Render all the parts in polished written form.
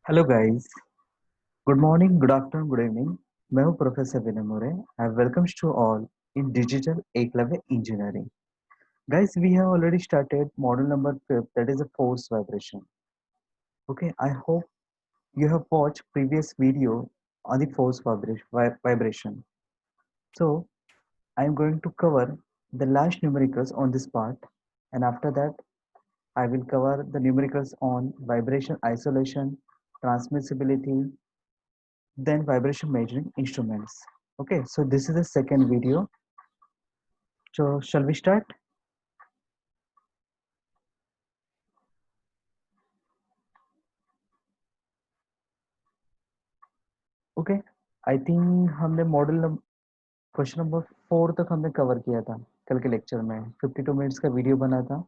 Hello guys. Good morning, good afternoon, good evening. मैं हूं professor Vinay More. I welcomes to all in digital Eklavya engineering. Guys, we have already started module number 5, that is a force vibration. Okay, I hope you have watched previous video on the force vibration. So I am going to cover the last numericals on this part, and after that I will cover the numericals on vibration isolation, transmissibility, then vibration measuring instruments. Okay, so this is the second video. So shall we start? Okay, I think हमने model question number 4 तक हमने cover किया था कल के lecture में। 52 minutes का video बना था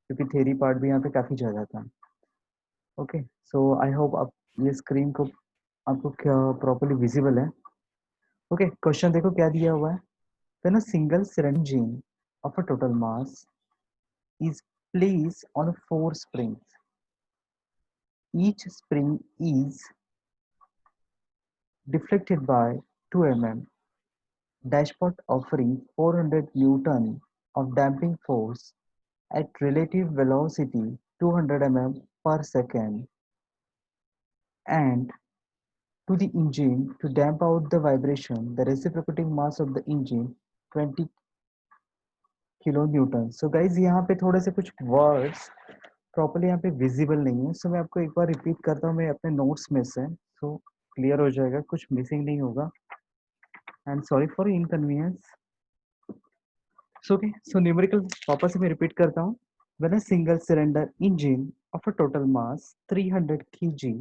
क्योंकि थ्योरी पार्ट भी यहाँ पे काफ़ी ज़्यादा था। ओके, सो आई होप आप ये स्क्रीन को आपको क्या प्रॉपरली विजिबल है। ओके, क्वेश्चन देखो क्या दिया हुआ है। When a single cylinder of a total mass is placed on 4 springs. Each spring is deflected by 2 mm, dashpot offering 400 Newton of damping force at relative velocity 200 mm per second, and to the engine to damp out the vibration, the reciprocating mass of the engine 20 kilo Newton. So guys यहाँ पे थोड़े से कुछ words properly यहाँ पे visible नहीं है, सो मैं आपको एक बार रिपीट करता हूँ मैं अपने नोट्स में से, सो क्लियर हो जाएगा, कुछ मिसिंग नहीं होगा। And sorry for inconvenience. So okay, so numerical वापस से मैं रिपीट करता हूँ। When a single cylinder engine of a total mass 300 kg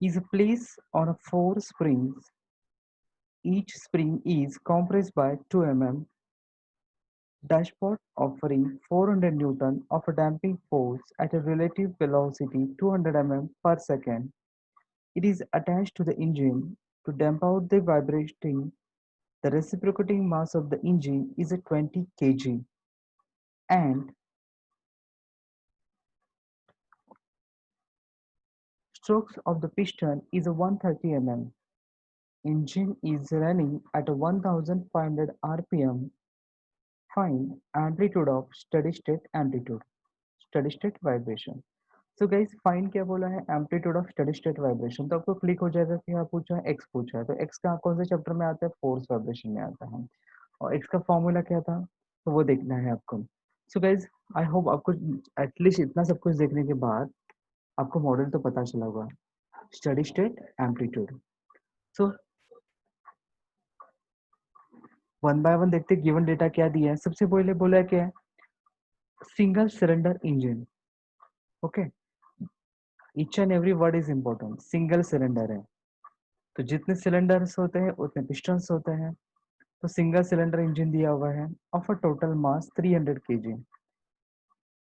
is placed on a 4 springs, each spring is compressed by 2 mm, dashpot offering 400 Newton of a damping force at a relative velocity 200 mm per second. It is attached to the engine to damp out the vibrating. The reciprocating mass of the engine is a 20 kg, and strokes of the piston is a 130 mm. Engine is running at a 1500 rpm. Find amplitude of steady state amplitude, steady state vibration. So guys find क्या बोला है, amplitude of steady state vibration. तो आपको click हो जाएगा कि हाँ पूछा है, एक्स पूछा है, तो एक्स का कौन से चैप्टर में आता है, फोर्स वाइब्रेशन में आता है। और एक्स का फॉर्मूला क्या था, तो वो देखना है आपको। सो गाइस आई होप आपको एटलीस्ट इतना सब कुछ देखने के बाद आपको मॉडल तो पता चला होगा, steady state amplitude. So one by one देखते गिवन डेटा क्या दिया है। सबसे पहले बोला है क्या है, single cylinder engine. Okay, each and every word is important. Single cylinder है तो जितने सिलेंडर्स होते हैं उतने पिस्टन्स होते हैं। तो सिंगल सिलेंडर इंजन दिया हुआ है of a total mass 300 kg।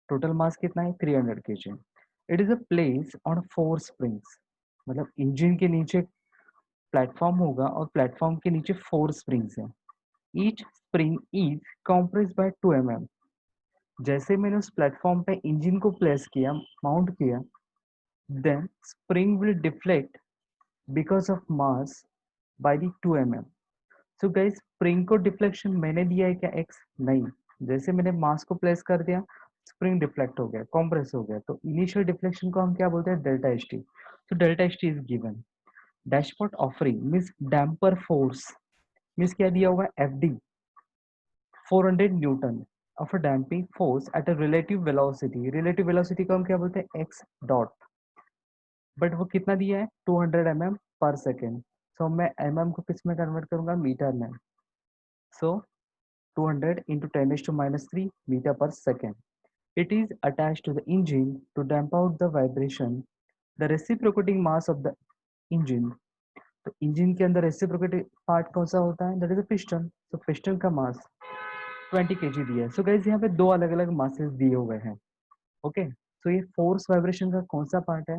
Total mass कितना है, 300 kg। It is a place on 4 springs, मतलब इंजन के नीचे प्लेटफॉर्म होगा और प्लेटफॉर्म के नीचे 4 स्प्रिंग्स हैं। Each spring is compressed by 2 mm। जैसे मैंने उस प्लेटफॉर्म पे इंजन को प्लेस किया, माउंट किया, then spring will deflect because of mass by the 2 mm। So guys spring को डिफ्लेक्शन मैंने दिया है क्या, एक्स? नहीं, जैसे मैंने मास को प्लेस कर दिया स्प्रिंग डिफ्लेक्ट हो गया, कॉम्प्रेस हो गया, तो इनिशियल डिफ्लेक्शन को हम क्या बोलते हैं, डेल्टा एस टी। तो delta S T is given. Dashpot offering means damper force, means क्या दिया हुआ है, F d 400 Newton of a damping force at a relative velocity. Relative velocity को हम क्या बोलते हैं, एक्स डॉट, बट वो कितना दिया है, 200 mm पर सेकेंड। सो मैं mm को किस में कन्वर्ट करूंगा, मीटर में। सो 200 into 10 raised to minus 3 meter per second. It is attached to the engine to damp out the vibration. The reciprocating mass of the engine, तो इंजन के अंदर रेसिप्रोकेटिंग पार्ट कौन सा होता है, दैट इज अ पिस्टन। तो piston का मास 20 kg दिया है। सो गाइस यहाँ पे दो अलग अलग मासेस दिए हुए हैं। ओके, सो ये फोर्स वाइब्रेशन का कौन सा पार्ट है,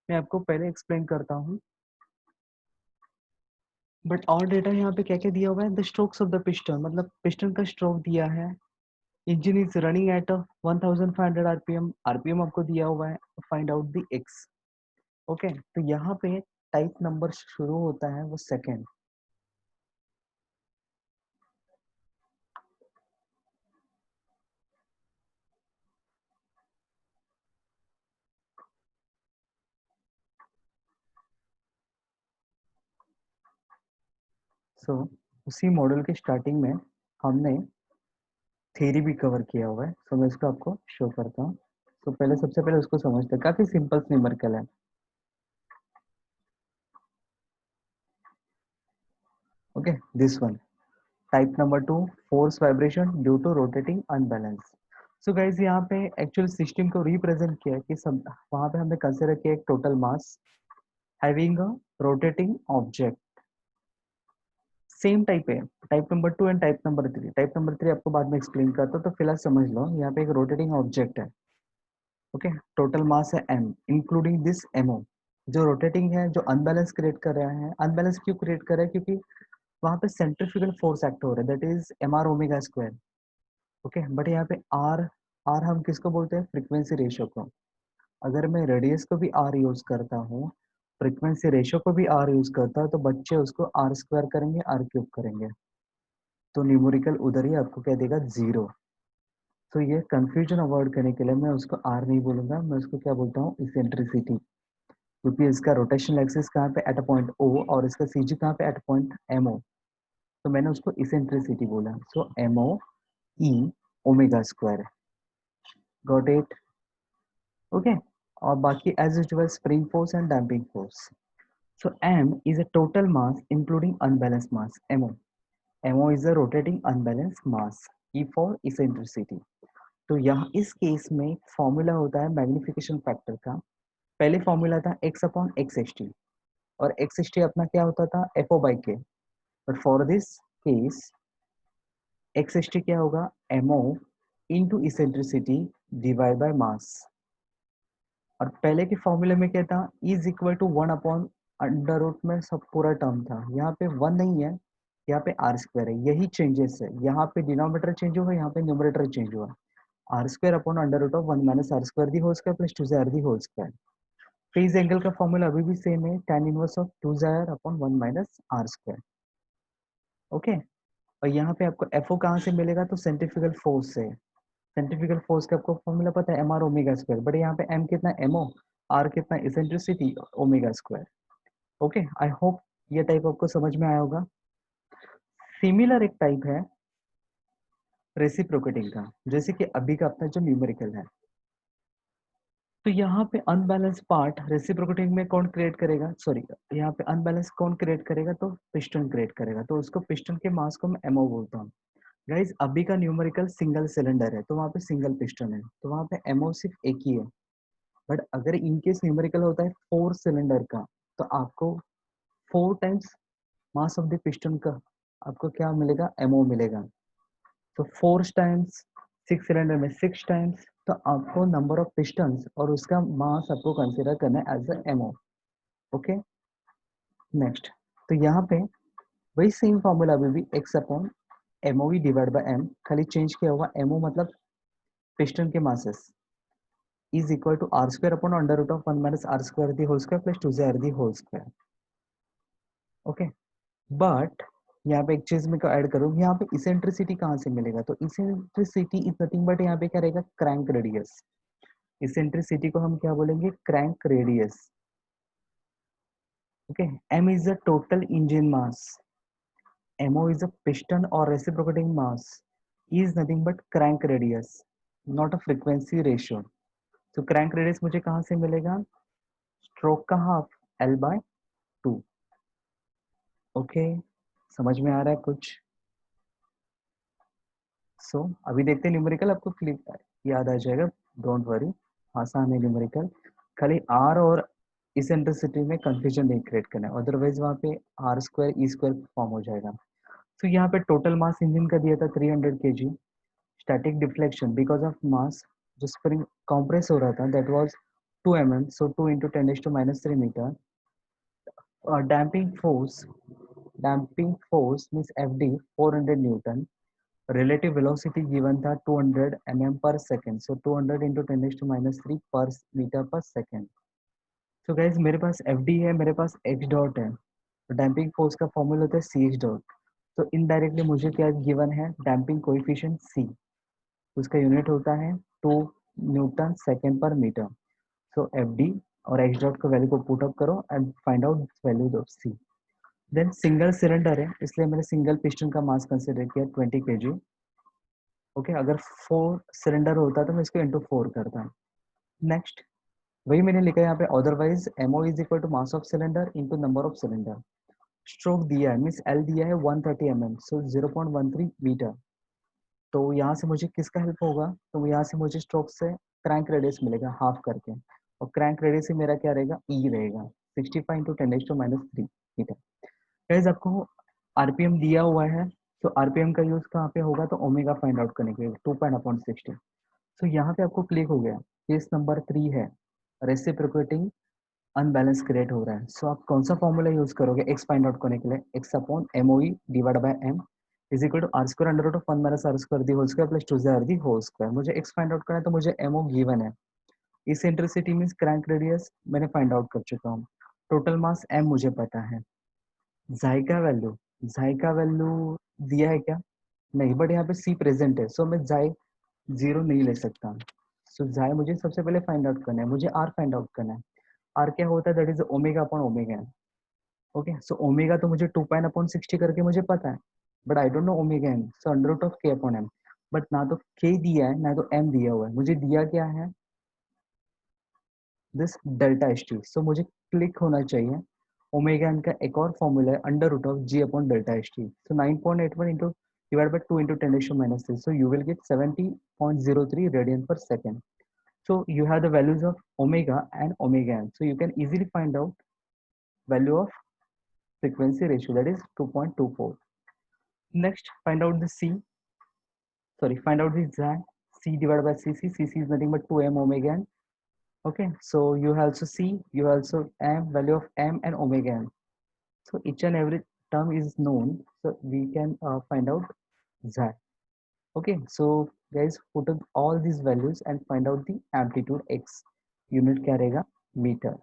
मैं आपको पहले एक्सप्लेन करता हूँ। बट और डेटा यहाँ पे क्या क्या दिया हुआ है, the strokes of the piston, मतलब पिस्टन का स्ट्रोक दिया है engine is running at 1500 RPM, RPM आपको दिया हुआ है, find out the x. Okay, तो यहाँ पे टाइप नंबर शुरू होता है वो सेकेंड। सो उसी मॉडल के स्टार्टिंग में हमने थ्योरी भी कवर किया हुआ है, सो मैं इसको आपको शो करता हूँ। तो पहले सबसे पहले उसको समझते हैं, काफी सिंपल न्यूमेरिकल है। Okay, this one, type number 2, force vibration due to rotating unbalance. So guys यहाँ पे एक्चुअल सिस्टम को रिप्रेजेंट किया है कि सब वहां पे हमने कंसिडर किया एक total mass having a rotating object. Same type है, type number 2 and type number 3। Type number 3 आपको बाद में एक्सप्लेन करता हूँ, तो फिलहाल समझ लो यहाँ पे एक रोटेटिंग ऑब्जेक्ट है। ओके, टोटल मास है m इंक्लूडिंग दिस mo। जो रोटेटिंग है, जो अनबैलेंस क्रिएट कर रहा है, अनबैलेंस क्यों क्रिएट कर रहा है, क्योंकि वहां पे सेंट्रीफ्यूगल फोर्स एक्ट हो रहा है, that is mr omega square. Okay, but यहाँ पे r हम किसको बोलते हैं, फ्रीक्वेंसी रेशियो को। अगर मैं रेडियस को भी r यूज करता हूँ, फ्रीक्वेंसी रेशियो को भी r यूज करता है, तो बच्चे उसको r स्क्वायर करेंगे, r क्यूब करेंगे, तो न्यूमेरिकल उधर ही आपको क्या देगा, जीरो। तो ये कंफ्यूजन अवॉइड करने के लिए मैं उसको r नहीं बोलूंगा, मैं उसको क्या बोलता हूँ, इसेंट्रिसिटी। क्योंकि इसका रोटेशनल एक्सिस कहाँ पे, एट अ पॉइंट o, और इसका सीजी कहाँ पे, एट पॉइंट mo, तो मैंने उसको इसेंट्रिसिटी बोला। So mo e omega square, got it. Okay, और बाकी as usual spring force and damping force. So m is a total mass including unbalanced mass, mo। mo is a rotating unbalanced mass, e for eccentricity। तो यहाँ इस case में formula होता है magnification factor का। पहले फॉर्मूला था x upon x s t, और एक्स एस टी अपना क्या होता था, f o by k. But for this case x s t क्या होगा, m o into eccentricity divide by mass. और पहले के फॉर्मूले में क्या था, is equal to 1 upon under root में सब पूरा टर्म था, यहाँ पे 1 नहीं है, यहाँ पे आर स्क्वायर है। यही चेंजेस है, यहाँ पे डिनोमिनेटर चेंज हुआ, यहाँ पे न्यूमरेटर चेंज हुआ। R square upon under root of 1 minus r square the whole square plus 2 the whole square. Phase angle का फॉर्मूला अभी भी सेम है, tan inverse of 2 upon 1 minus r square. Okay, और यहाँ पे आपको एफ ओ कहाँ से मिलेगा, तो सेंट्रीफ्यूगल फोर्स से। सेंट्रीफ्यूगल फोर्स का आपको फॉर्मूला पता है, m r omega square, but यहाँ पे एम कितना, एमओ, आर कितना, eccentricity, omega square. Okay, I hope ये टाइप आपको समझ में आया होगा। सिमिलर एक टाइप है रेसिप्रोकेटिंग का, जैसे कि अभी का अपना जो न्यूमेरिकल है। तो यहाँ पे अनबैलेंस पार्ट रेसिप्रोकेटिंग में कौन क्रिएट करेगा, सॉरी, यहाँ पे अनबैलेंस कौन क्रिएट करेगा, तो पिस्टन क्रिएट करेगा, तो उसको पिस्टन के मास को मैं एमओ बोलता हूँ। गाइज अभी का न्यूमेरिकल सिंगल सिलेंडर है, तो वहाँ पे सिंगल पिस्टन है, तो वहाँ पे एमओ सिर्फ एक ही है। बट अगर इनकेस न्यूमेरिकल होता है 4 सिलेंडर का, तो आपको 4 times mass of the piston का आपको क्या मिलेगा, एमओ मिलेगा। तो 4 टाइम्स 6 सिलेंडर में 6 टाइम्स, तो आपको नंबर ऑफ पिस्टन्स और उसका मास आपको कंसिडर करना है as a m o. Okay, next, तो यहाँ पे वही सेम फॉर्मूला अभी भी x upon m o divide by m, खाली चेंज किया हुआ, एमओ मतलब पिस्टन के masses is equal to r square upon under root of 1 minus r square the whole square plus 2 the whole square. Okay, but यहाँ पे एक चीज में ऐड करूँ, यहाँ पे इसेंट्रिसिटी कहाँ से मिलेगा, तो इसेंट्रिसिटी इज नथिंग बट यहाँ पे क्या रहेगा, क्रैंक रेडियस। इसेंट्रिसिटी को हम क्या बोलेंगे, crank radius. Okay, m is the total engine mass, mo is a piston or reciprocating mass, E is nothing but crank radius, not a frequency ratio। तो crank radius मुझे कहाँ से मिलेगा, stroke का हाफ L/2। ओके, समझ में आ रहा है कुछ। सो अभी देखते हैं न्यूमेरिकल, आपको क्लियर याद आ जाएगा, डोंट वरी, आसान है न्यूमेरिकल। खाली आर और इसेंट्रिसिटी में कंफ्यूजन नहीं क्रिएट करना है, अदरवाइज वहाँ पे r square e square form हो जाएगा। तो यहाँ पे टोटल मास इंजन का दिया था 300 kg, static deflection because of mass, जो स्प्रिंग कॉम्प्रेस हो रहा था that was 2 mm, so 2 × 10⁻³ metre. Damping force means f d 400 newton. Relative velocity given था 200 mm/s, सो 200 इंटू 10⁻³ पर मीटर पर सेकेंड। तो गाइज मेरे पास एफ डी है, मेरे पास एक्स डॉट है, तो डैम्पिंग फोर्स का फॉर्मूला होता है सी एच डॉट। तो इनडायरेक्टली मुझे क्या गिवन है, डैम्पिंग कोएफिशिएंट सी, उसका यूनिट होता है 2 Nm/m। सो एफ डी और एक्स डॉट का वैल्यू को पुट अप करो and find out value of c. Then single cylinder है, इसलिए मैंने सिंगल पिस्टन का मास कंसिडर किया 20 kg। ओके, अगर 4 सिलेंडर होता तो मैं इसको इंटू 4 करता। नेक्स्ट वही मैंने लिखा है यहाँ पे, otherwise m o is equal to mass of cylinder into number of cylinder. Stroke दिया है, मीन्स एल दिया है 130 mm, सो 0.13 मीटर। तो यहाँ से मुझे किसका हेल्प होगा, तो यहाँ से मुझे स्ट्रोक से क्रैंक रेडियस मिलेगा हाफ करके, और क्रैंक रेडियस ही मेरा क्या रहेगा, ई रहेगा, 65 इंटू 10⁻³ मीटर। गाइस आपको आरपीएम दिया हुआ है, तो आरपीएम का यूज कहाँ पे होगा, तो ओमेगा फाइंड आउट करने के लिए 2.60। तो यहाँ पे आपको क्लिक हो गया, केस नंबर 3 है, रेसिप्रोकेटिंग अनबैलेंस क्रिएट हो रहा है। सो आप कौन सा फॉर्मूला यूज करोगे एक्स फाइंड आउट करने के लिए, x upon m o e divide by m is equal to r square under root of 1 minus r square the whole square plus 2 the whole square. मुझे एक्स फाइंड आउट करना है, तो मुझे m o given है, eccentricity means crank radius मैंने find out कर चुका हूँ, टोटल मास एम मुझे पता है। जाई का वैल्यू दिया है क्या, नहीं, बट यहाँ पे सी प्रेजेंट है, सो मैं जाई जीरो नहीं ले सकता। सो जाई मुझे सबसे पहले फाइंड आउट करना है, मुझे आर फाइंड आउट करना है। आर क्या होता है, that is omega upon omega. Okay, so omega तो मुझे 2 π/60 करके मुझे पता है, but I don't know omega n, so under root of k upon m. But ना तो के दिया है ना तो एम दिया हुआ है, मुझे दिया क्या है, दिस डेल्टा एच टी। सो मुझे क्लिक होना चाहिए, ओमेगा एन का एक और फॉर्मूला है under root of g upon delta h t. So 9.81 into divide by 2 into 10⁻³, so you will get 70.03 radian per second. So you have the values of omega and omega n. So you can easily find out value of frequency ratio, that is 2.24. Next, find out the C. Sorry, find out the Z. C divided by CC. CC is nothing but 2m omega n. Okay, so you also C, you also m, value of m and omega n. So each and every term is known. So we can find out Z. Okay, so guys, put up all these values and find out the amplitude x. Unit क्या रहेगा, metre.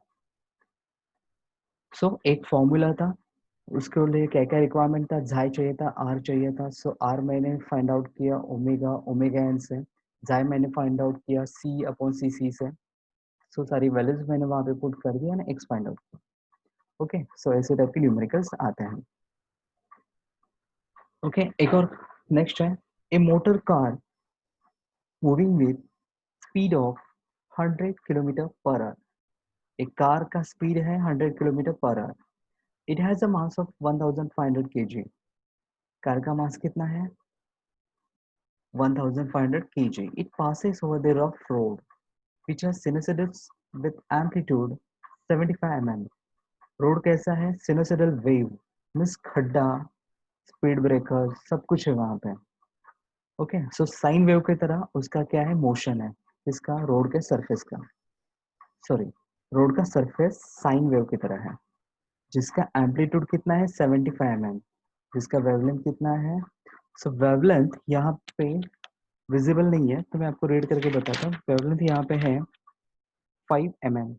सो एक formula था, उसके लिए क्या क्या requirement था, जाई चाहिए था, आर चाहिए था। सो आर मैंने फाइंड आउट किया ओमेगा ओमेगा एन से, जाई मैंने फाइंड आउट किया सी अपॉन सी सी से। सो सारी वैल्यूज मैंने वहाँ पे पुट कर दिया ना, एक्स फाइंड आउट किया। ओके, सो ऐसे टाइप के न्यूमेरिकल्स आते हैं। ओके, एक और नेक्स्ट है, a motor car moving with speed of 100 km/h। एक कार का स्पीड है 100 km/h। It has a mass of 1500 kg। Car का मास कितना है, 1500 kg. It passes over the rough road, which has sinusoids with amplitude 75 mm. Road कैसा है, सिनोसिडल wave, means खड्डा, speed breaker, सब कुछ है वहां पे। ओके, सो साइन वेव की तरह उसका क्या है, मोशन है, इसका रोड के सरफेस का, सॉरी, रोड का सरफेस साइन वेव की तरह है, जिसका एम्पलीट्यूड कितना है 75 mm, जिसका वेवलेंथ कितना है। सो वेवलेंथ यहाँ पे विजिबल नहीं है, तो मैं आपको रीड करके बताता हूँ। वेवलेंथ यहाँ पे है 5 mm,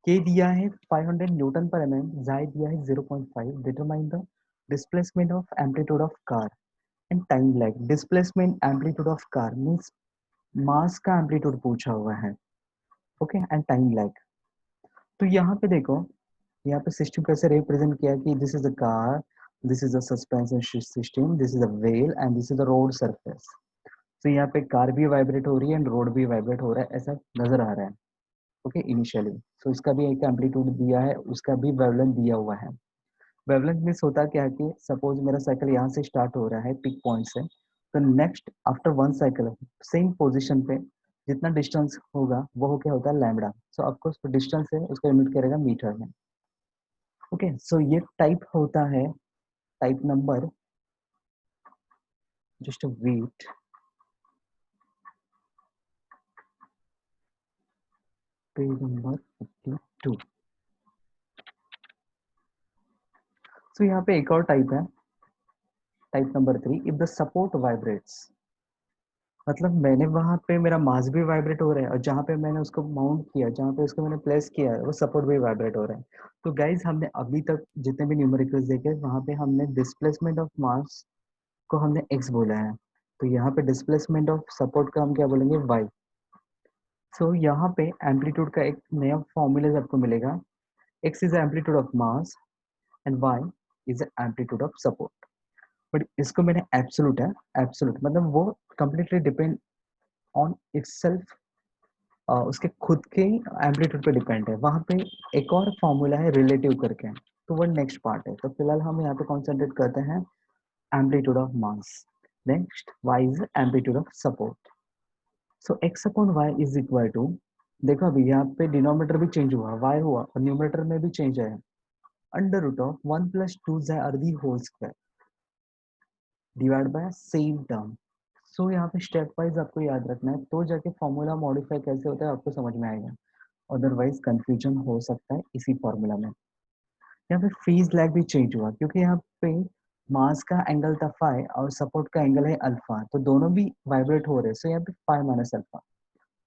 के दिया है 500 न्यूटन पर mm, जाई दिया है 0.5। Determine the displacement of amplitude of car and time lag. Displacement amplitude of car means mass का एम्पलीट्यूड पूछा हुआ है, ओके, एंड टाइम लैग। तो यहाँ पे देखो, यहाँ पे सिस्टम कैसे रिप्रेजेंट किया कि this is a car, this is a suspension system, this is a wheel and this is a road surface. तो यहाँ पे कार भी वाइब्रेट हो रही है एंड रोड भी वाइब्रेट हो रहा है, ऐसा नजर आ रहा है। ओके, इनिशियली सो इसका भी एक एम्पलीट्यूड दिया है, उसका भी वेवलेंथ दिया हुआ है। वेवलेंथ मीन्स होता क्या है कि सपोज मेरा साइकिल यहाँ से स्टार्ट हो रहा है पिक पॉइंट से, तो next after one cycle same position पे जितना डिस्टेंस होगा वो क्या होता है, लैम्बडा। सो आपको डिस्टेंस है उसका यूनिट क्या रहेगा, मीटर में। ओके, सो ये टाइप होता है, type number, just wait, page number 52। So यहाँ पे एक और टाइप है, type number 3, if the support vibrates, मतलब मैंने वहां पे मेरा मास भी वाइब्रेट हो रहा है और जहाँ पे मैंने उसको माउंट किया, जहाँ पे उसको मैंने प्लेस किया है, वो सपोर्ट भी वाइब्रेट हो रहा है। तो गाइज हमने अभी तक जितने भी न्यूमेरिकल्स देखे वहां पे हमने डिस्प्लेसमेंट ऑफ मास को हमने x बोला है, तो यहाँ पे डिस्प्लेसमेंट ऑफ सपोर्ट का हम क्या बोलेंगे y। सो यहाँ पे एम्पलीट्यूड का एक नया फॉर्मूला आपको मिलेगा, x is amplitude of mass and y is amplitude of support. But इसको मैंने एब्सोल्यूट है, एब्सोल्यूट मतलब वो कंप्लीटली डिपेंड ऑन इटसेल्फ, उसके खुद के एम्पलीट्यूड पे डिपेंड है। वहाँ पे एक और फॉर्मूला है रिलेटिव करके, तो वो नेक्स्ट पार्ट है। तो फिलहाल हम यहाँ पे कॉन्सेंट्रेट करते हैं amplitude of mass. Next y is amplitude of support. So x upon y is equal to, देखो अभी यहाँ पे डिनोमिनेटर भी चेंज हुआ, y हुआ और न्यूमरेटर में भी चेंज है, under root of 1 plus 2 z अर्धी whole square divide by same term. So यहाँ पे स्टेप वाइज आपको याद रखना है, तो जाके फॉर्मूला मॉडिफाई कैसे होता है आपको समझ में आएगा, अदरवाइज कंफ्यूजन हो सकता है इसी फॉर्मूला में। यहाँ पे फेज लैग भी चेंज हुआ क्योंकि यहाँ पे मास का एंगल था फाई और सपोर्ट का एंगल है अल्फा, तो दोनों भी वाइब्रेट हो रहे हैं। सो यहाँ पे फाई माइनस अल्फा,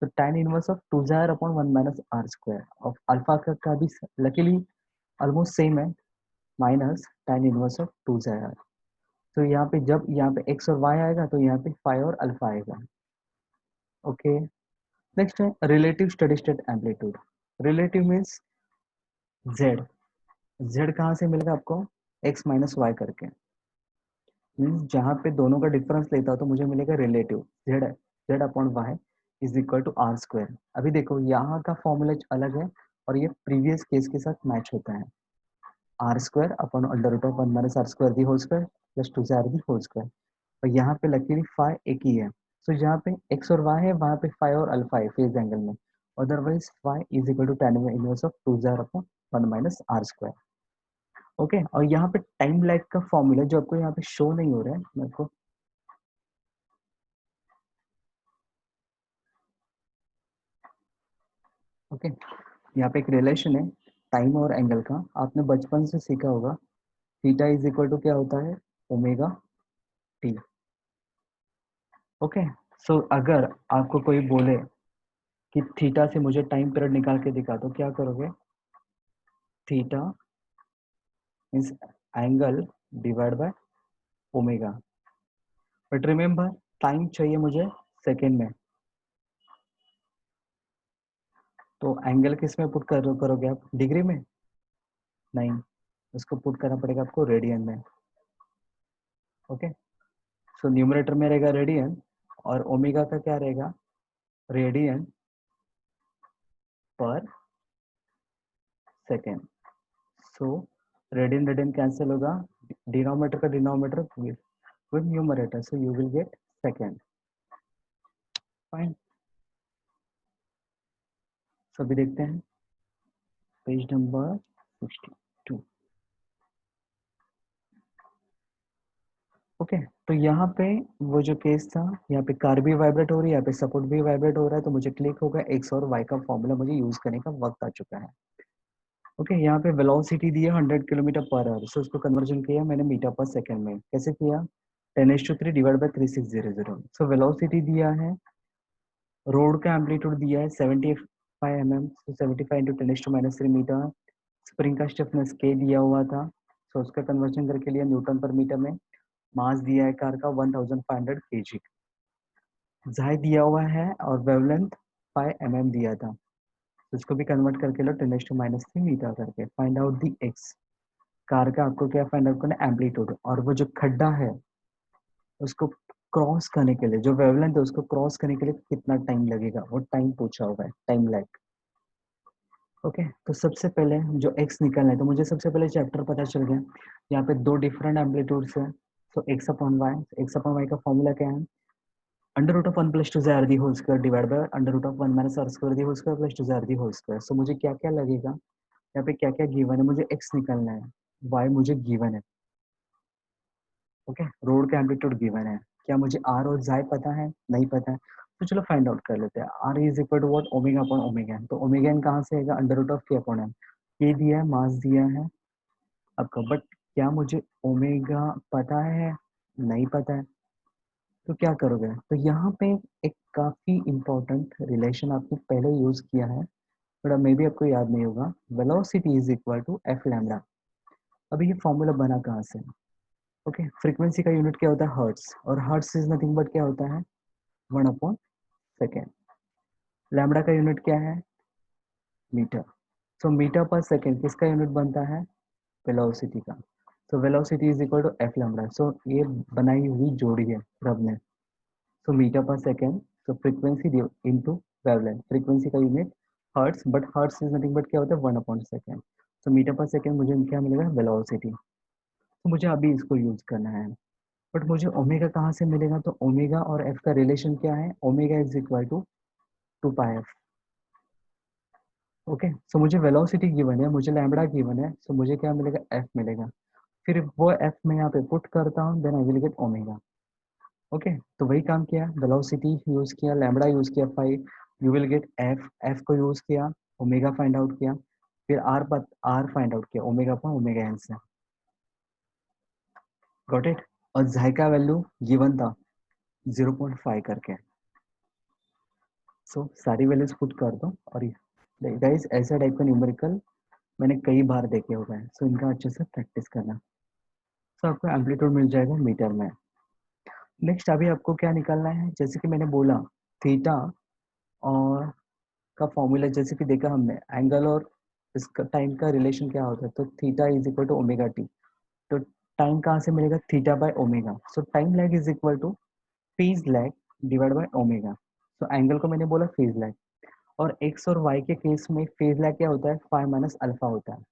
तो tan inverse of 2 upon 1 minus r square of alpha का भी लकीली ऑलमोस्ट सेम है, माइनस tan इनवर्स ऑफ 2 तो यहाँ पे जब यहाँ पे x और y आएगा तो यहाँ पे फाई और अल्फा आएगा। ओके, नेक्स्ट है relative steady state amplitude. Relative means z, z कहाँ से मिलेगा आपको, x माइनस वाई करके, मीन्स जहाँ पे दोनों का डिफरेंस लेता हो तो मुझे मिलेगा relative z upon y is equal to r square. अभी देखो यहाँ का फॉर्मूला अलग है और ये प्रीवियस केस के साथ मैच होता है, r square upon under root of 1 minus r square the whole square plus 2 r the whole square, और यहाँ पे लकीली फाई एक ही है। सो जहाँ पे x और y है वहाँ पे फाई और अल्फा है फेज एंगल में, otherwise phi is equal to tan inverse of 2 upon 1 minus r square. Okay, और यहाँ पे टाइम लैग का फॉर्मूला जो आपको यहाँ पे शो नहीं हो रहा है, मैं आपको ओके यहाँ पे एक रिलेशन है टाइम और एंगल का, आपने बचपन से सीखा होगा, थीटा इज इक्वल टू क्या होता है, ओमेगा टी। ओके, सो अगर आपको कोई बोले कि थीटा से मुझे टाइम पीरियड निकाल के दिखा, तो क्या करोगे, theta means angle divide by omega, but remember time चाहिए मुझे सेकेंड में, तो एंगल किस में पुट करोगे आप, डिग्री में नहीं, उसको पुट करना पड़ेगा आपको रेडियन में। ओके, सो न्यूमरेटर में रहेगा रेडियन और ओमेगा का क्या रहेगा, रेडियन पर सेकेंड। सो रेडियन रेडियन कैंसिल होगा, डिनोमिनेटर का denominator with numerator, so you will gate second. Fine, सभी देखते हैं पेज नंबर 62। ओके, तो यहाँ पे वो जो केस था, यहाँ पे कार भी वाइब्रेट हो रही है, यहाँ पे सपोर्ट भी वाइब्रेट हो रहा है, तो मुझे क्लिक होगा एक्स और वाई का फॉर्मूला मुझे यूज करने का वक्त आ चुका है। ओके, यहाँ पे वेलोसिटी दी है 100 किलोमीटर पर आवर, सो उसको कन्वर्जन किया मैंने मीटर पर सेकंड में, कैसे किया, 10⁻³ डिवाइड बाय 3600। सो वेलोसिटी दिया है, रोड का एम्पलीट्यूड दिया है 75 mm, सो 75 इंटू 10⁻³ मीटर, स्प्रिंग का स्टिफनेस के दिया हुआ था, सो उसका कन्वर्जन करके लिया न्यूटन पर मीटर में, मास दिया है कार का 1500 kg, जाय दिया हुआ है और वेवलेंथ 5 mm दिया था, तो इसको भी कन्वर्ट करके लो 10⁻³ मीटर करके, find out the x. Car का आपको क्या फाइंड आउट करना है, एम्पलीट्यूड, और वो जो खड्डा है उसको क्रॉस करने के लिए, जो वेवलेंथ है उसको क्रॉस करने के लिए कितना टाइम लगेगा, वो टाइम पूछा हुआ है, टाइम लैग। ओके, तो सबसे पहले जो एक्स निकलना है, तो मुझे सबसे पहले चैप्टर पता चल गया, यहाँ पे दो डिफरेंट एम्पलीट्यूड्स है, so x upon y, x upon y का फॉर्मूला क्या है, under root of 1 plus 2 r the whole square divide by under root of 1 minus r square the whole square plus 2 r the whole square. So मुझे क्या क्या लगेगा, यहाँ पे क्या क्या गिवन है, मुझे एक्स निकलना है, वाई मुझे गिवन है। ओके, रोड का एम्पलीट्यूड गिवन है, क्या मुझे आर और जाय पता है, नहीं पता है, तो चलो फाइंड आउट कर लेते हैं। R is equal to what, omega upon omega, तो ओमेगा एन कहाँ से आएगा, under root of k upon m, ये दिया है, मास दिया है आपका, बट क्या मुझे ओमेगा पता है, नहीं पता है तो क्या करोगे? तो यहाँ पे एक काफी इंपॉर्टेंट रिलेशन आपने पहले यूज किया है, थोड़ा मे भी आपको याद नहीं होगा। Velocity is equal to f lambda. अभी ये फॉर्मूला बना कहाँ से? ओके, फ्रीक्वेंसी का यूनिट क्या होता है? हर्ट्स, और हर्ट्स इज नथिंग बट क्या होता है? 1/सेकेंड। लैम्डा का यूनिट क्या है? मीटर। सो मीटर पर सेकेंड किसका यूनिट बनता है? वेलोसिटी का। So velocity is equal to f lambda. So ये बनाई हुई जोड़ी है रब ने। सो मीटर पर second, so frequency into wavelength. Frequency का unit hertz, but hertz is nothing but क्या होता है? 1/सेकेंड। सो मीटर पर सेकेंड मुझे क्या मिलेगा? वेलोसिटी। तो मुझे अभी इसको यूज करना है, बट मुझे ओमेगा कहाँ से मिलेगा? तो ओमेगा और एफ का रिलेशन क्या है? Omega is equal to 2πf। Okay, so मुझे वेलोसिटी गिवन है, मुझे लैम्बडा गिवन है, सो मुझे क्या मिलेगा? एफ मिलेगा। फिर वो एफ मैं यहाँ पे पुट करता हूँ, then I will get omega. Okay, तो वही काम किया, वेलोसिटी यूज किया, लैम्बडा यूज किया, five, you will get f. F को यूज किया, ओमेगा फाइंड आउट किया, फिर आर फाइंड आउट किया, ओमेगा अपॉन ओमेगा एन से। Got it? और जाई का वैल्यू गिवन था 0.5 करके। सो सारी वैल्यूज पुट कर दो, और गाइस ऐसा टाइप का न्यूमेरिकल मैंने कई बार देखे हुए हैं, सो इनका अच्छे से प्रैक्टिस करना। सो आपको एम्पलीट्यूड मिल जाएगा मीटर में। नेक्स्ट अभी आपको क्या निकालना है? जैसे कि मैंने बोला, थीटा और का फॉर्मूला जैसे कि देखा हमने, एंगल और इसका टाइम का रिलेशन क्या होता है? तो theta is equal to omega t. तो टाइम कहाँ से मिलेगा? Theta by omega. So time lag is equal to phase lag divide by omega. So angle को मैंने बोला फेज लैग, और एक्स और वाई के केस में फेज लैग क्या होता है? फाइव माइनस अल्फा होता है।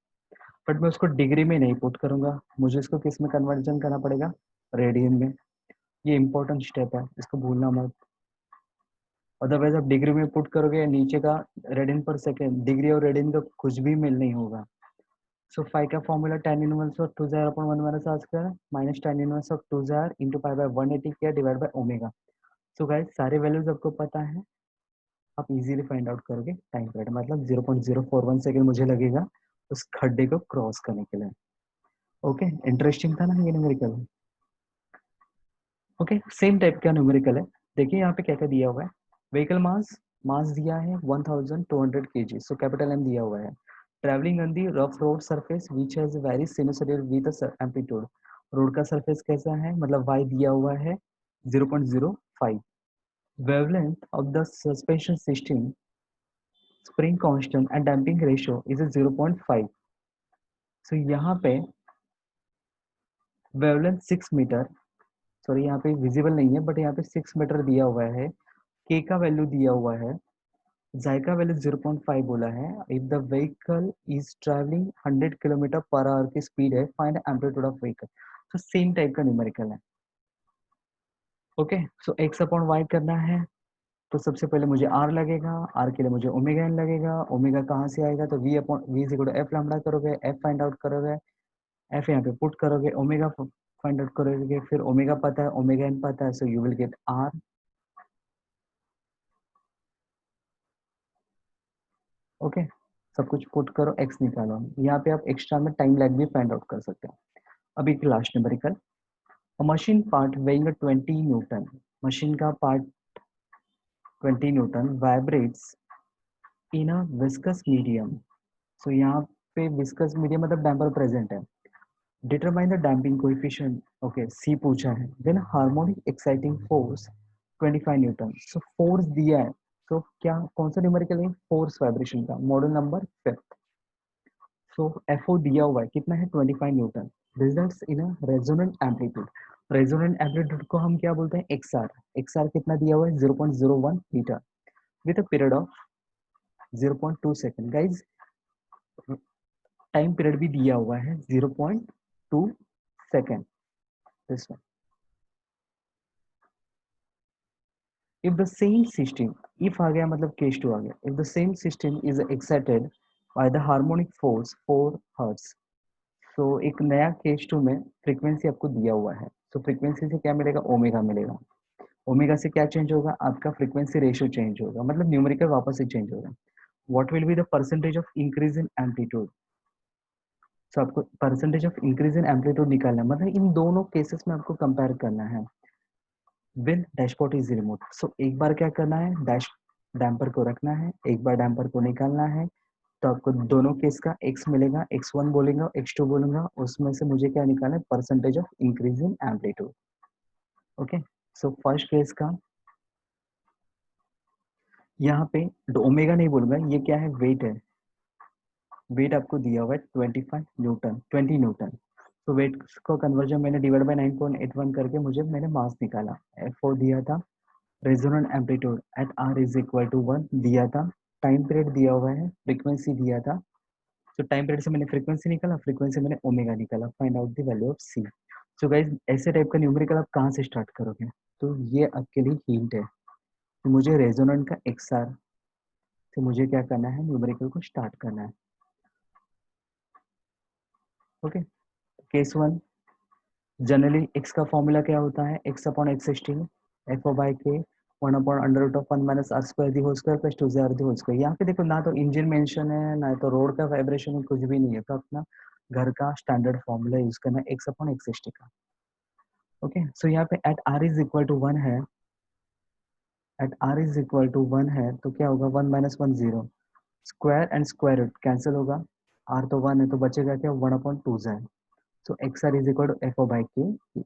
बट मैं उसको डिग्री में नहीं पुट करूंगा, मुझे इसको किस में कन्वर्जन करना पड़ेगा? रेडियन में। ये इंपॉर्टेंट स्टेप है, इसको भूलना मत। अदरवाइज आप डिग्री में पुट करोगे, नीचे का रेडियन पर सेकेंड, डिग्री और रेडियन का कुछ भी मेल नहीं होगा। सो फाइव का formula tan inverse of 2 upon 1 minus r square minus tan inverse of 2 into pi by 180 किया divide by omega. So guys सारे वैल्यूज आपको पता है, आप इजीली फाइंड आउट करोगे टाइम पीरियड, मतलब 0.041 सेकेंड मुझे लगेगा उस खड्डे को क्रॉस करने के लिए। ओके, इंटरेस्टिंग था ना ये न्यूमेरिकल? ओके, सेम टाइप का न्यूमेरिकल है। देखिए यहाँ पे क्या क्या दिया हुआ है। व्हीकल मास, मास दिया है 1200 kg, सो कैपिटल एम दिया हुआ है। Travelling on the rough road surface which has very sinusoidal with amplitude. Road का सरफेस कैसा है? मतलब y दिया हुआ है 0.05। Wavelength of the suspension system, spring constant and damping ratio is 0.5। सो यहाँ पे वेवलेंथ 6 मीटर, सॉरी यहाँ पे विजिबल नहीं है, बट यहाँ पे 6 मीटर दिया हुआ है। के का वैल्यू दिया हुआ है, जायका वैल्यू 0.5 बोला है। If the vehicle is travelling 100 kilometre per hour की स्पीड है, फाइंड एम्पलीट्यूड ऑफ व्हीकल। तो सेम टाइप का न्यूमेरिकल है। ओके, सो एक्स अपॉन वाई करना है, तो सबसे पहले मुझे आर लगेगा, आर के लिए मुझे ओमेगा एन लगेगा। ओमेगा कहाँ से आएगा? तो v upon v is equal to f lambda करोगे, एफ फाइंड आउट करोगे, एफ यहाँ पे पुट करोगे, ओमेगा फाइंड आउट करोगे, फिर ओमेगा पता है, ओमेगा एन पता है, so you will get r. Okay, सब कुछ पुट करो, एक्स निकालो। यहाँ पे आप एक्स्ट्रा में टाइम लैग भी फाइंड आउट कर सकते हो। अभी एक last numerical. A machine part weighing 20 newton, machine का part 20 newton vibrates in a viscous medium. So यहाँ पे विस्कस मीडियम मतलब डैम्पर प्रेजेंट है। Determine the damping coefficient, okay c पूछा है। Then harmonic exciting force 25 newton. So force दिया है, तो क्या कौन सा न्यूमेरिकल है? फोर्स वाइब्रेशन का, मॉडल नंबर 5। सो एफओ दिया हुआ है कितना है? 25 Newton. Results in a resonant amplitude. Resonant amplitude को हम क्या बोलते हैं? एक्सआर। एक्सआर कितना दिया हुआ है? 0.01 metre with a period of 0.2 second. Guys time period भी दिया हुआ है 0.2 second. This one, if the same system, if आ गया मतलब केस टू आ गया, if the same system is excited by the harmonic force 4 hertz. So एक नया केस टू में फ्रीक्वेंसी आपको दिया हुआ है, तो फ्रीक्वेंसी से क्या मिलेगा? ओमेगा मिलेगा। ओमेगा से क्या चेंज होगा? आपका फ्रीक्वेंसी रेशियो चेंज होगा, मतलब न्यूमेरिकल वापस से चेंज होगा। What will be the percentage of increase in amplitude? So आपको percentage of increase in amplitude निकालना है, मतलब इन दोनों केसेस में आपको कंपेयर करना है व्हेन डैशपॉट इज रिमूव। सो एक बार क्या करना है, डैश डैम्पर को रखना है, एक बार डैम्पर को निकालना है, तो आपको दोनों केस का x मिलेगा, x1 बोलेगा, x2 बोलूंगा, उसमें से मुझे क्या निकालना है, percentage of increase in amplitude. Okay, so first case का यहाँ पे ओमेगा नहीं बोलूंगा, ये क्या है, वेट है, वेट आपको दिया हुआ है 25 न्यूटन, 20 न्यूटन। तो वेट को कन्वर्जन मैंने डिवाइड बाय 9.81 करके मुझे मैंने मास निकाला, F4 दिया था, resonant amplitude at R is equal to 1 दिया था, टाइम पीरियड दिया हुआ है, फ्रीक्वेंसी दिया था। तो टाइम पीरियड से मैंने फ्रीक्वेंसी निकाला, फ्रीक्वेंसी मैंने ओमेगा निकाला, find out the value of C। So guys ऐसे टाइप का न्यूमेरिकल आप कहाँ से स्टार्ट करोगे, तो ये आपके लिए हिंट है कि मुझे रेजोनेंट का XR से मुझे क्या करना है, न्यूमेरिकल को स्टार्ट करना है। Okay, case one, generally x का फॉर्मूला क्या होता है, x upon x steel f o by k 1/√1 minus r square the whole square plus 2 the whole square. यहाँ पे देखो ना तो इंजन मेंशन है ना तो रोड का वाइब्रेशन, कुछ भी नहीं है, तो अपना घर का स्टैंडर्ड फॉर्मूला यूज करना है x अपॉन एक्स टी का। ओके, सो यहाँ पे at r is equal to 1 है, at r is equal to 1 है, तो क्या होगा, 1 minus 1 0, square and square root cancel होगा, r तो 1 है तो बचेगा क्या, 1/2 है। So x r is equal to f o by k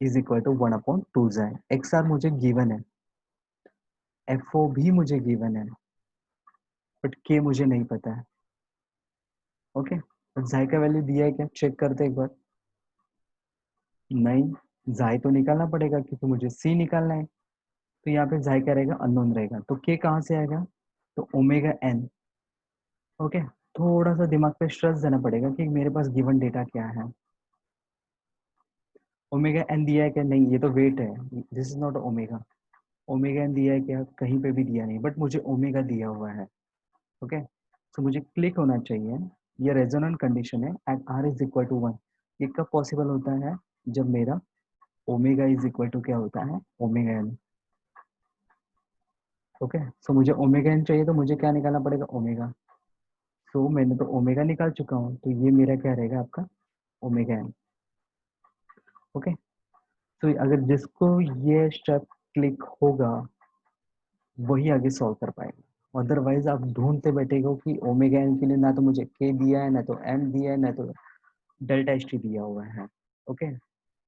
is equal to 1/2 है। एक्स आर मुझे गिवन है, एफ ओ भी मुझे गिवन है, बट के मुझे नहीं पता है। ओके, तो जाई का वैल्यू दिया है क्या, चेक करते एक बार, नहीं, जाई तो निकालना पड़ेगा क्योंकि मुझे सी निकालना है, तो यहाँ पे जाई का रहेगा, अननोन रहेगा, तो के कहाँ से आएगा, तो ओमेगा एन। ओके, थोड़ा सा दिमाग पे स्ट्रेस देना पड़ेगा कि मेरे पास गिवन डेटा क्या है। ओमेगा एन दिया है क्या, नहीं, ये तो वेट है, this is not omega. Omega n दिया है क्या, कहीं पे भी दिया नहीं, बट मुझे ओमेगा दिया हुआ है। ओके, तो मुझे क्लिक होना चाहिए, ये रेजोनेंट कंडीशन है at r is equal to 1। ये कब पॉसिबल होता है, जब मेरा ओमेगा इज इक्वल टू क्या होता है, ओमेगा एन। ओके, सो मुझे ओमेगा एन चाहिए तो मुझे क्या निकालना पड़ेगा, ओमेगा। सो मैंने तो ओमेगा निकाल चुका हूँ, तो ये मेरा क्या रहेगा, आपका ओमेगा एन। ओके, तो अगर जिसको ये स्टेप क्लिक होगा वही आगे सॉल्व कर पाएगा, अदरवाइज आप ढूंढते बैठेगा कि ओमेगा एन के लिए ना तो मुझे के दिया है, ना तो एम दिया है, ना तो डेल्टा एच टी दिया हुआ है। Okay,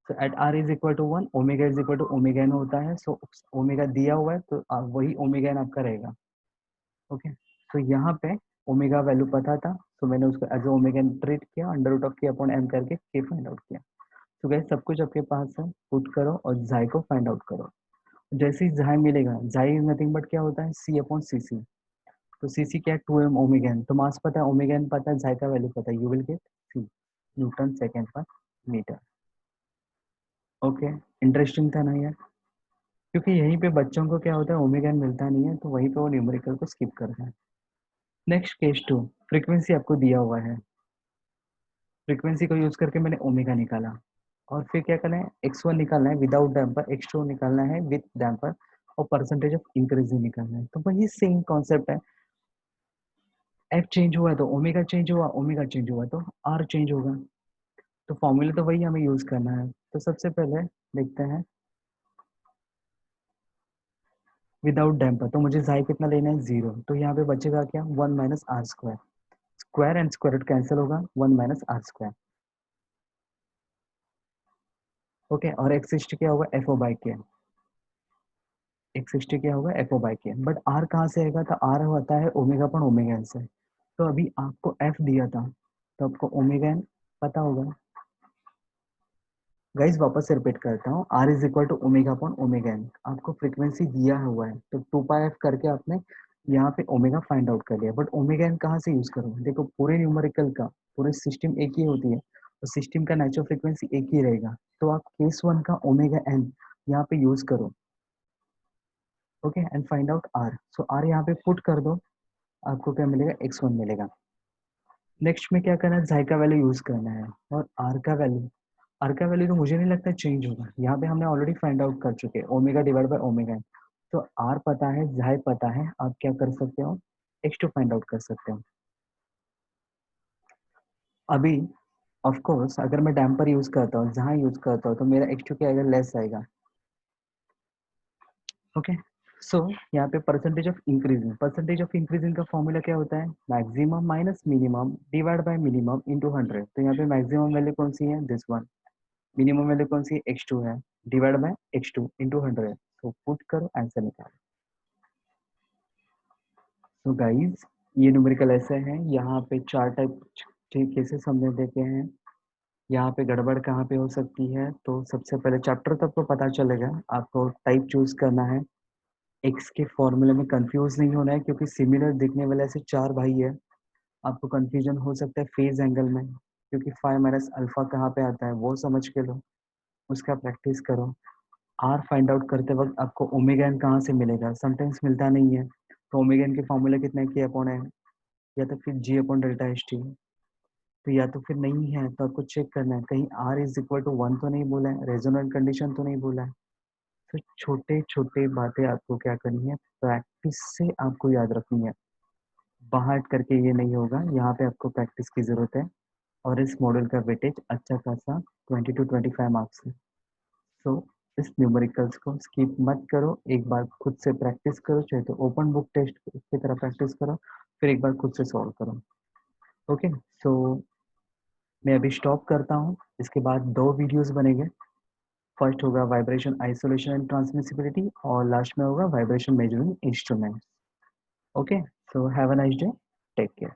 so at r is equal to 1 omega is equal to omega n होता है, सो ओमेगा दिया हुआ है तो वही ओमेगा एन आपका रहेगा। ओके, तो यहाँ पे ओमेगा वैल्यू पता था, तो मैंने उसको एज ओमेगा एन ट्रीट किया, under root of k upon M करके के फाइंड आउट किया। तो गैस सब कुछ आपके पास है, पुट करो और जाई को फाइंड आउट करो। जैसे ही जाई मिलेगा, जाई इज नथिंग बट क्या होता है, सी अपॉन सी सी। तो सी सी क्या है, 2m ओमेगा एन, तो मास पता है, ओमेगा एन पता है, जाई का वैल्यू पता है, you will get c, newton second per metre. Okay, interesting था ना यार, क्योंकि यहीं पे बच्चों को क्या होता है, ओमेगा एन मिलता नहीं है, तो वहीं पे वो न्यूमेरिकल को स्किप करता है। नेक्स्ट केस 2, फ्रीक्वेंसी आपको दिया हुआ है, फ्रीक्वेंसी को यूज करके मैंने ओमेगा निकाला, और फिर क्या करना है, x1 निकालना है विदाउट डैम्पर, x2 निकालना है विद डैम्पर, और परसेंटेज ऑफ इंक्रीजिंग निकालना है। तो वही सेम कॉन्सेप्ट है, एफ चेंज हुआ है तो ओमेगा चेंज हुआ, ओमेगा चेंज हुआ तो आर चेंज होगा, तो फॉर्मूला तो वही हमें यूज करना है। तो सबसे पहले देखते हैं विदाउट डैम्पर, तो मुझे जाई कितना लेना है, 0, तो यहाँ पे बचेगा क्या, 1 minus r square, square and square root cancel होगा, 1 माइनस आर स्क्वायर। ओके, और एक्स सिक्सटी क्या होगा, f o by k, x sixty क्या होगा, f o by k, but r कहाँ से आएगा, तो आर होता है ओमेगा पर ओमेगा एन से, तो अभी आपको एफ दिया था तो आपको ओमेगा एन पता होगा। गाइज वापस से रिपीट करता हूँ, r is equal to omega upon omega n, आपको फ्रीक्वेंसी दिया हुआ है तो 2 पाई एफ करके आपने यहाँ पे ओमेगा फाइंड आउट कर लिया, बट ओमेगा एन कहाँ से यूज करूँ, देखो पूरे न्यूमेरिकल का पूरे सिस्टम एक ही होती है, तो सिस्टम का नेचुरल फ्रीक्वेंसी एक ही रहेगा, तो आप केस 1 का ओमेगा एन यहाँ पे यूज करो। Okay, and find out r, so r यहाँ पे पुट कर दो, आपको क्या मिलेगा, x1 मिलेगा। नेक्स्ट में क्या करना है, जाई का वैल्यू यूज करना है, और आर का वैल्यू, आर का वैल्यू तो मुझे नहीं लगता चेंज होगा, यहाँ पे हमने ऑलरेडी फाइंड आउट कर चुके हैं ओमेगा डिवाइड बाय ओमेगा, तो आर पता है, जाई पता है, आप क्या कर सकते हो, x2 फाइंड आउट कर सकते हो। अभी ऑफ कोर्स अगर मैं डैम्पर यूज करता हूँ, जहाँ यूज करता हूँ, तो मेरा x2 क्या आएगा, लेस आएगा। ओके, सो यहाँ पे परसेंटेज ऑफ इंक्रीजिंग का फॉर्मूला क्या होता है, maximum minus minimum divide by minimum into 100। तो यहाँ पे मैक्सिमम वैल्यू कौन सी है, दिस वन। मिनिमम वैल्यू कौन सी है, x2 है, डिवाइड बाय x2 इंटू 100। तो पुट करो, आंसर निकालो। तो गाइज ये न्यूमेरिकल ऐसे है, यहाँ पे चार टाइप केसेस हमने देखे हैं। यहाँ पे गड़बड़ कहाँ पे हो सकती है, तो सबसे पहले चैप्टर तक तो पता चलेगा, आपको टाइप चूज करना है। एक्स के फॉर्मूले में कंफ्यूज नहीं होना है, क्योंकि सिमिलर दिखने वाले ऐसे चार भाई है। आपको कंफ्यूजन हो सकता है फेज एंगल में, क्योंकि फाइव माइनस अल्फा कहाँ पे आता है वो समझ के लो, उसका प्रैक्टिस करो। आर फाइंड आउट करते वक्त आपको ओमेगा एन कहाँ से मिलेगा, समटाइम्स मिलता नहीं है। तो ओमेगा एन के फॉर्मूला कितना है, के अपॉन है, या तो फिर जी अपॉन डेल्टा एच टी। तो या तो फिर नहीं है, तो आपको चेक करना है कहीं r is equal to one तो नहीं बोला है, रेजोनेंट कंडीशन तो नहीं बोला है। तो छोटे छोटे बातें आपको क्या करनी है, प्रैक्टिस से आपको याद रखनी है। बाहर करके ये नहीं होगा, यहाँ पे आपको प्रैक्टिस की जरूरत है। और इस मॉडल का वेटेज अच्छा खासा 20 to 25 मार्क्स है। सो इस न्यूमेरिकल्स को स्किप मत करो, एक बार खुद से प्रैक्टिस करो, चाहे तो ओपन बुक टेस्ट की तरह प्रैक्टिस करो, फिर एक बार खुद से सॉल्व करो। ओके, सो मैं अभी स्टॉप करता हूँ, इसके बाद दो वीडियोस बनेंगे। फर्स्ट होगा वाइब्रेशन आइसोलेशन एंड ट्रांसमिसिबिलिटी, और लास्ट में होगा vibration measuring instrument. Okay, so have a nice day, take care.